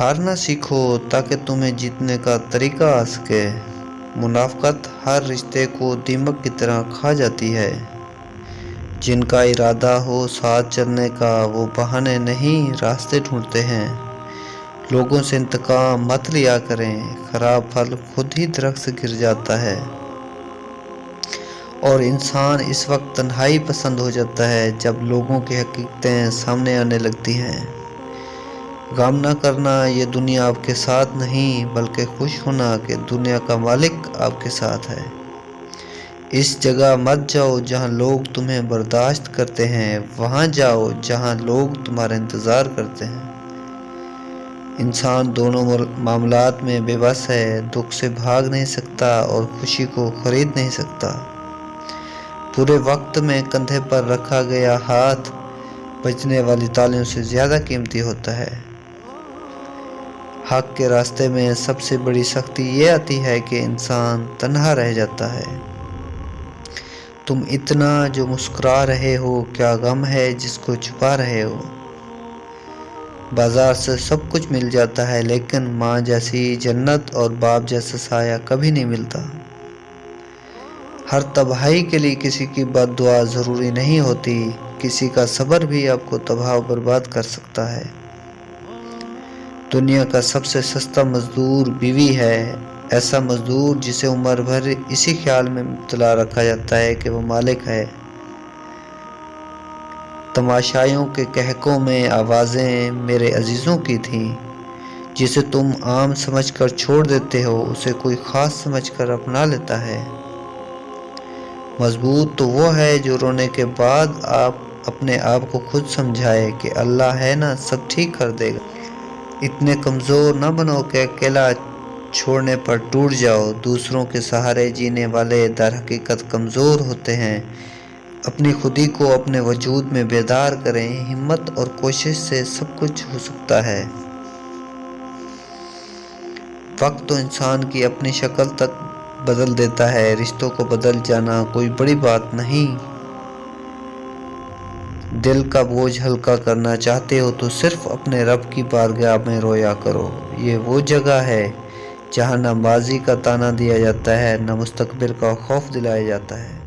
हारना सीखो ताकि तुम्हें जीतने का तरीका आ सके। मुनाफकत हर रिश्ते को दीमक की तरह खा जाती है। जिनका इरादा हो साथ चलने का वो बहाने नहीं रास्ते ढूंढते हैं। लोगों से इंतकाम मत लिया करें, खराब फल खुद ही दरख्त से गिर जाता है। और इंसान इस वक्त तन्हाई पसंद हो जाता है जब लोगों की हकीकतें सामने आने लगती हैं। गम न करना, ये दुनिया आपके साथ नहीं बल्कि खुश होना कि दुनिया का मालिक आपके साथ है। इस जगह मत जाओ जहां लोग तुम्हें बर्दाश्त करते हैं, वहां जाओ जहां लोग तुम्हारा इंतज़ार करते हैं। इंसान दोनों मामलात में बेबस है, दुख से भाग नहीं सकता और खुशी को खरीद नहीं सकता। पूरे वक्त में कंधे पर रखा गया हाथ बजने वाली तालियों से ज़्यादा कीमती होता है। हक के रास्ते में सबसे बड़ी सख्ती ये आती है कि इंसान तन्हा रह जाता है। तुम इतना जो मुस्कुरा रहे हो, क्या गम है जिसको छुपा रहे हो। बाजार से सब कुछ मिल जाता है लेकिन माँ जैसी जन्नत और बाप जैसा साया कभी नहीं मिलता। हर तबाही के लिए किसी की बद्दुआ ज़रूरी नहीं होती, किसी का सब्र भी आपको तबाह बर्बाद कर सकता है। दुनिया का सबसे सस्ता मजदूर बीवी है, ऐसा मजदूर जिसे उम्र भर इसी ख्याल में मुब्तला रखा जाता है कि वो मालिक है। तमाशाइयों के कहकों में आवाज़ें मेरे अजीज़ों की थीं। जिसे तुम आम समझकर छोड़ देते हो उसे कोई ख़ास समझकर अपना लेता है। मजबूत तो वो है जो रोने के बाद आप अपने आप को खुद समझाए कि अल्लाह है ना, सब ठीक कर देगा। इतने कमज़ोर न बनो कि अकेला छोड़ने पर टूट जाओ। दूसरों के सहारे जीने वाले दर हकीकत कमज़ोर होते हैं। अपनी खुदी को अपने वजूद में बेदार करें। हिम्मत और कोशिश से सब कुछ हो सकता है। वक्त तो इंसान की अपनी शक्ल तक बदल देता है। रिश्तों को बदल जाना कोई बड़ी बात नहीं। दिल का बोझ हल्का करना चाहते हो तो सिर्फ अपने रब की बारगाह में रोया करो। ये वो जगह है जहाँ न माजी का ताना दिया जाता है, न मुस्तकबिल का खौफ दिलाया जाता है।